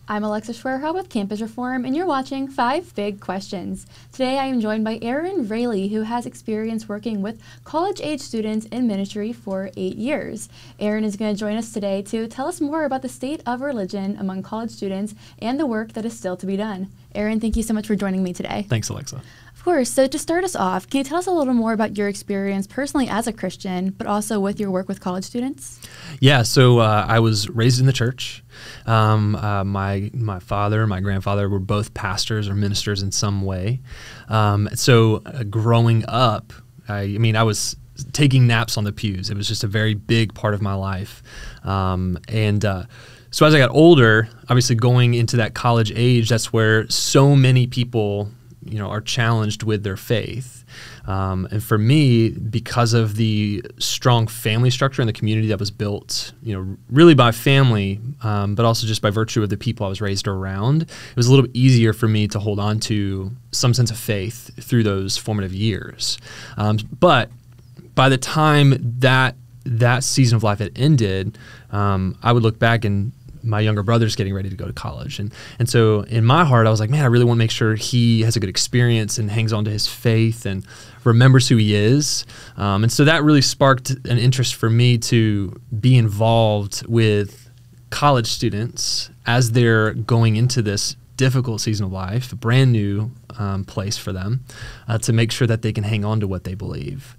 I'm Alexa Schwerha with Campus Reform, and you're watching 5 Big Questions. Today I am joined by Aron Railey, who has experience working with college-age students in ministry for 8 years. Aron is going to join us today to tell us more about the state of religion among college students and the work that is still to be done. Aron, thank you so much for joining me today. Thanks, Alexa. Of course. So to start us off, can you tell us a little more about your experience personally as a Christian, but also with your work with college students? Yeah, so I was raised in the church. My father and my grandfather were both pastors or ministers in some way. Growing up, I was taking naps on the pews. It was just a very big part of my life. So as I got older, obviously going into that college age, that's where so many people are challenged with their faith. And for me, because of the strong family structure and the community that was built, really by family, but also just by virtue of the people I was raised around, it was a little bit easier for me to hold on to some sense of faith through those formative years. But by the time that season of life had ended, I would look back and my younger brother's getting ready to go to college. And so in my heart, I was like, man, I really want to make sure he has a good experience and hangs on to his faith and remembers who he is. And so that really sparked an interest for me to be involved with college students as they're going into this difficult season of life, a brand new place for them, to make sure that they can hang on to what they believe.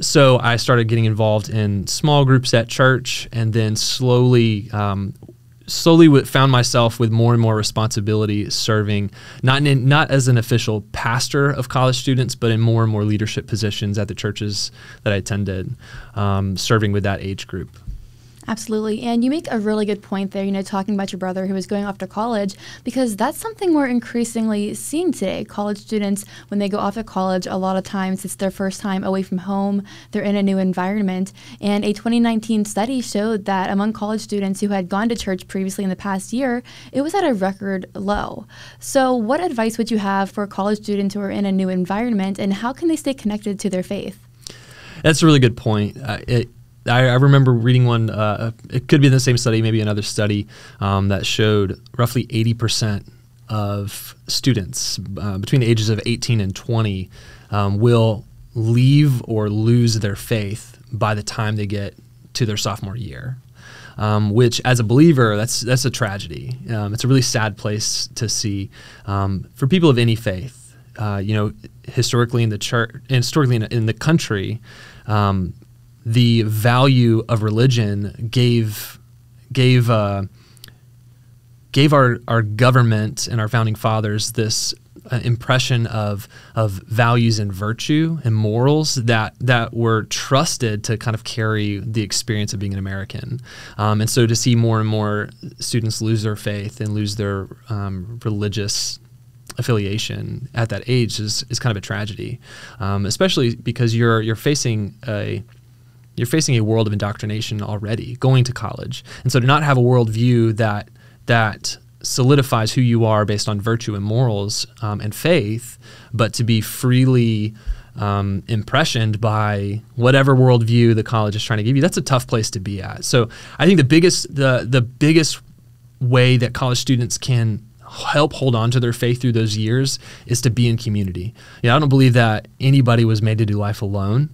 So I started getting involved in small groups at church, and then slowly found myself with more and more responsibility serving, not as an official pastor of college students, but in more and more leadership positions at the churches that I attended, serving with that age group. Absolutely. And you make a really good point there, talking about your brother who is going off to college, because that's something we're increasingly seeing today. College students, when they go off to college, a lot of times it's their first time away from home. They're in a new environment. And a 2019 study showed that among college students who had gone to church previously in the past year, it was at a record low. So what advice would you have for college students who are in a new environment, and how can they stay connected to their faith? That's a really good point. I remember reading one, it could be the same study, maybe another study, that showed roughly 80% of students between the ages of 18 and 20 will leave or lose their faith by the time they get to their sophomore year, which as a believer, that's a tragedy. It's a really sad place to see for people of any faith. Historically in the church, and historically in the country, the value of religion gave our government and our founding fathers this impression of values and virtue and morals that were trusted to kind of carry the experience of being an American. And so to see more and more students lose their faith and lose their religious affiliation at that age is kind of a tragedy, especially because you're facing a world of indoctrination already going to college. And so to not have a worldview that solidifies who you are based on virtue and morals and faith, but to be freely impressioned by whatever worldview the college is trying to give you, that's a tough place to be at. So I think the biggest way that college students can help hold on to their faith through those years is to be in community. I don't believe that anybody was made to do life alone.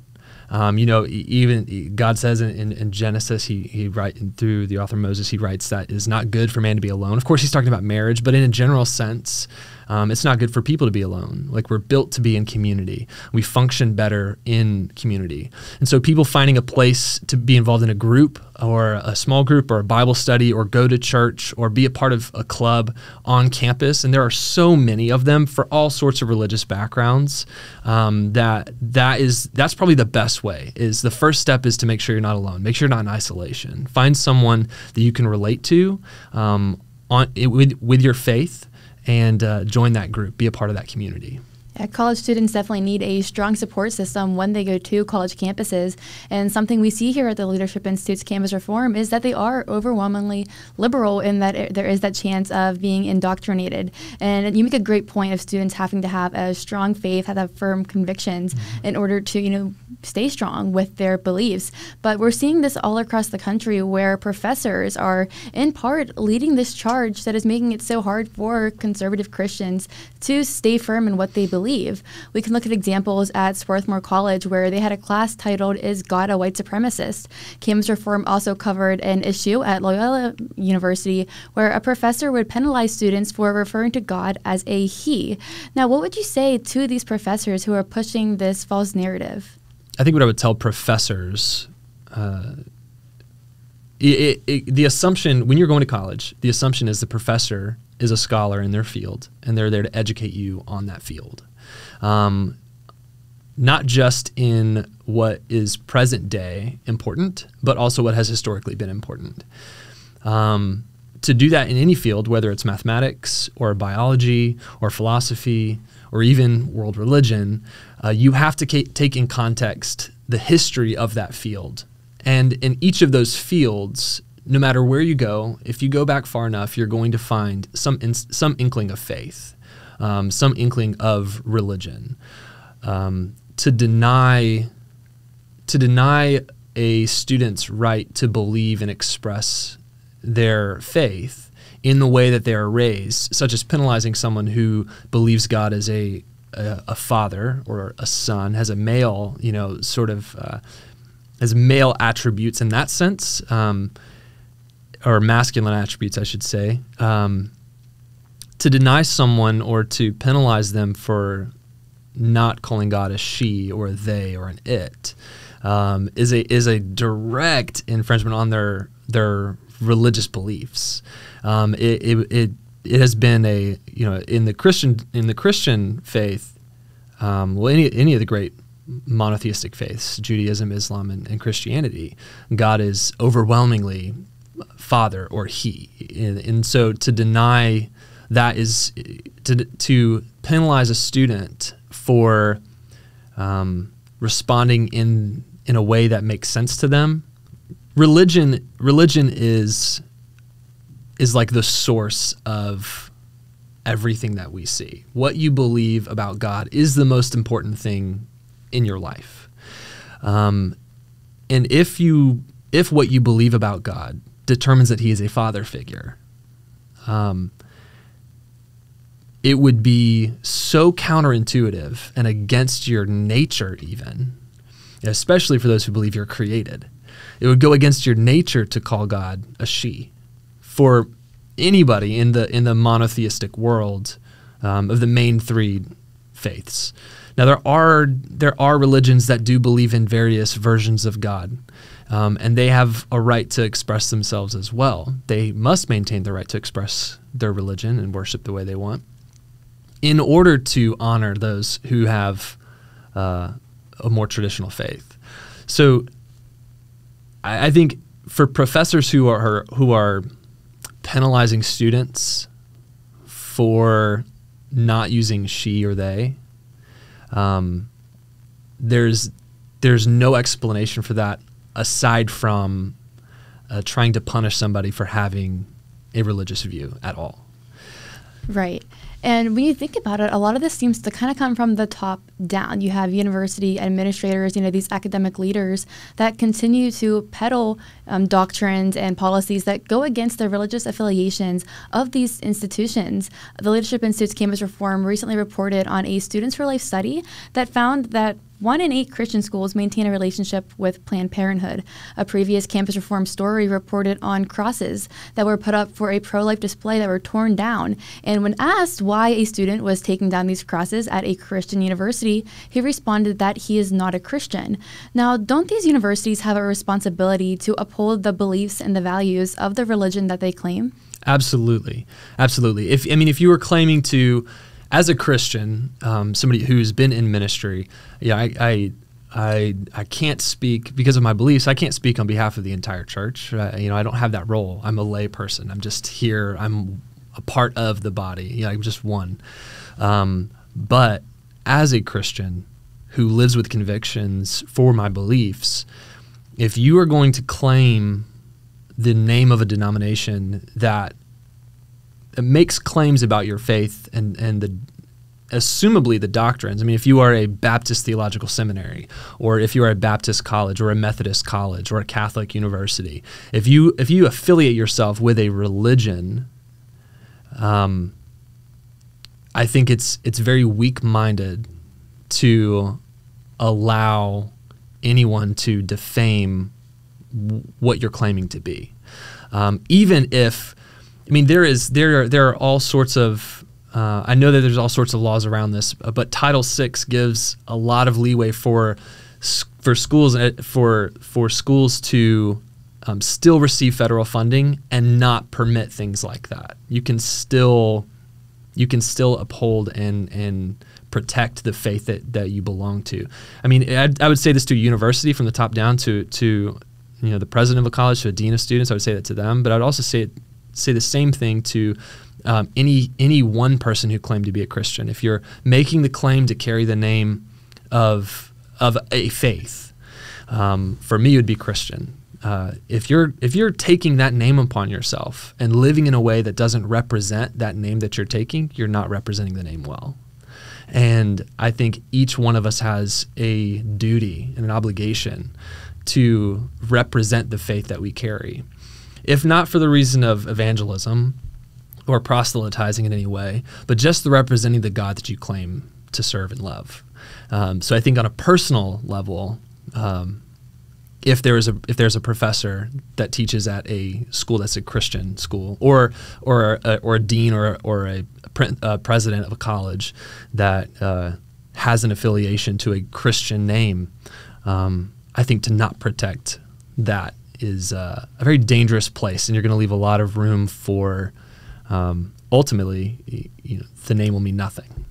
Even God says in Genesis, he through the author Moses, he writes that it is not good for man to be alone. Of course, he's talking about marriage, but in a general sense, it's not good for people to be alone. Like, we're built to be in community. We function better in community. And so people finding a place to be involved in a group or a small group or a Bible study or go to church or be a part of a club on campus, and there are so many of them for all sorts of religious backgrounds, that's probably the best way. Is the first step is to make sure you're not alone. Make sure you're not in isolation. Find someone that you can relate to with your faith, and join that group. Be a part of that community. Yeah, college students definitely need a strong support system when they go to college campuses. And something we see here at the Leadership Institute's Campus Reform is that they are overwhelmingly liberal in that there is that chance of being indoctrinated. And you make a great point of students having to have a strong faith, have firm convictions in order to, stay strong with their beliefs. But we're seeing this all across the country where professors are in part leading this charge that is making it so hard for conservative Christians to stay firm in what they believe. We can look at examples at Swarthmore College where they had a class titled, "Is God a White Supremacist?" Campus Reform also covered an issue at Loyola University where a professor would penalize students for referring to God as a he. Now, what would you say to these professors who are pushing this false narrative? I think what I would tell professors, the assumption when you're going to college, the assumption is the professor is a scholar in their field, and they're there to educate you on that field. Not just in what is present day important, but also what has historically been important. To do that in any field, whether it's mathematics or biology or philosophy or even world religion, you have to take in context the history of that field. And in each of those fields, no matter where you go, if you go back far enough, you're going to find some inkling of faith, some inkling of religion. To deny a student's right to believe and express their faith in the way that they are raised, such as penalizing someone who believes God as a father or a son, has a male, has male attributes in that sense, or masculine attributes, I should say. To deny someone or to penalize them for not calling God a she or a they or an it is a direct infringement on their religious beliefs. It has been in the Christian faith, any of the great monotheistic faiths, Judaism, Islam, and Christianity, God is overwhelmingly father or he, and so to deny that is to penalize a student for responding in a way that makes sense to them. Religion is like the source of everything that we see. What you believe about God is the most important thing in your life. And if what you believe about God determines that he is a father figure, it would be so counterintuitive and against your nature even, especially for those who believe you're created. It would go against your nature to call God a she. For anybody in the monotheistic world of the main three faiths. Now there are religions that do believe in various versions of God, and they have a right to express themselves as well. They must maintain the right to express their religion and worship the way they want in order to honor those who have a more traditional faith. So I think for professors who are penalizing students for not using she or they, there's no explanation for that aside from trying to punish somebody for having a religious view at all. Right. And when you think about it, a lot of this seems to kind of come from the top down. You have university administrators, these academic leaders that continue to peddle doctrines and policies that go against the religious affiliations of these institutions. The Leadership Institute's Campus Reform recently reported on a Students for Life study that found that 1 in 8 Christian schools maintain a relationship with Planned Parenthood. A previous Campus Reform story reported on crosses that were put up for a pro-life display that were torn down. And when asked why a student was taking down these crosses at a Christian university, he responded that he is not a Christian. Now, don't these universities have a responsibility to uphold the beliefs and the values of the religion that they claim? Absolutely. Absolutely. If you were claiming to, as a Christian, somebody who's been in ministry, I can't speak because of my beliefs. I can't speak on behalf of the entire church. I don't have that role. I'm a lay person. I'm just here. I'm a part of the body. I'm just one. But as a Christian who lives with convictions for my beliefs, if you are going to claim the name of a denomination that makes claims about your faith and assumably the doctrines. I mean, if you are a Baptist theological seminary, or if you are a Baptist college or a Methodist college or a Catholic university, if you affiliate yourself with a religion, I think it's very weak-minded to allow anyone to defame what you're claiming to be. Even if, I mean, there are all sorts of I know that there's all sorts of laws around this, but Title VI gives a lot of leeway for schools to still receive federal funding and not permit things like that. You can still uphold and protect the faith that you belong to. I mean, I would say this to a university from the top down to the president of a college, to a dean of students. I would say that to them, but I'd also say the same thing to any one person who claimed to be a Christian. If you're making the claim to carry the name of a faith, for me it would be Christian. If you're taking that name upon yourself and living in a way that doesn't represent that name that you're taking, you're not representing the name well. And I think each one of us has a duty and an obligation to represent the faith that we carry, if not for the reason of evangelism or proselytizing in any way, but just the representing the God that you claim to serve and love. So I think on a personal level, if there's a professor that teaches at a school that's a Christian school, or a dean or a president of a college that has an affiliation to a Christian name, I think to not protect that is a very dangerous place, and you're going to leave a lot of room for ultimately, the name will mean nothing.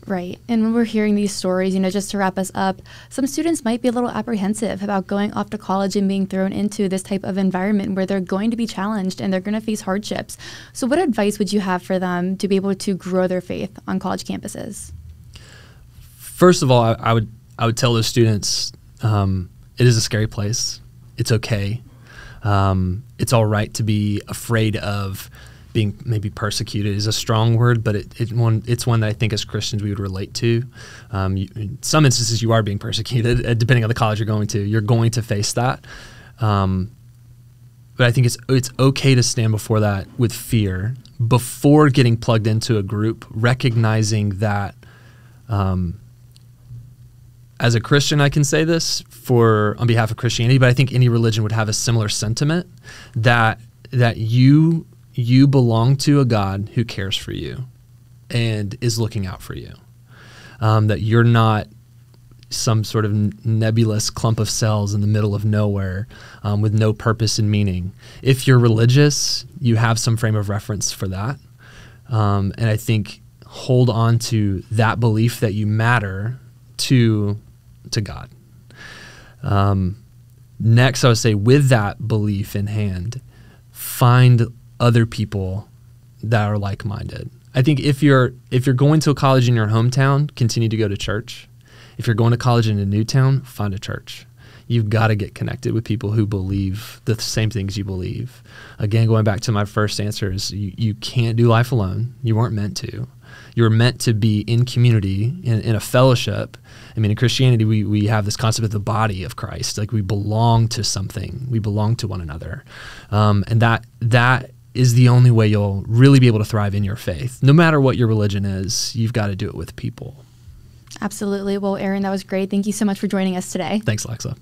Right. And when we're hearing these stories, just to wrap us up, some students might be a little apprehensive about going off to college and being thrown into this type of environment where they're going to be challenged and they're going to face hardships. So what advice would you have for them to be able to grow their faith on college campuses? First of all, I would tell those students, it is a scary place. It's okay. It's all right to be afraid of being maybe persecuted is a strong word, but it's one that I think as Christians we would relate to. In some instances you are being persecuted, depending on the college you're going to. You're going to face that. But I think it's okay to stand before that with fear before getting plugged into a group, recognizing that as a Christian, I can say this on behalf of Christianity, but I think any religion would have a similar sentiment that you belong to a God who cares for you and is looking out for you. That you're not some sort of nebulous clump of cells in the middle of nowhere with no purpose and meaning. If you're religious, you have some frame of reference for that. And I think hold on to that belief that you matter to God. Next, I would say with that belief in hand, find other people that are like-minded. I think if you're going to a college in your hometown, continue to go to church. If you're going to college in a new town, find a church. You've got to get connected with people who believe the same things you believe. Again, going back to my first answer is you can't do life alone. You weren't meant to. You were meant to be in community, in a fellowship. I mean, in Christianity, we have this concept of the body of Christ. Like we belong to something. We belong to one another. And that is the only way you'll really be able to thrive in your faith. No matter what your religion is, you've got to do it with people. Absolutely. Well, Aron, that was great. Thank you so much for joining us today. Thanks, Alexa.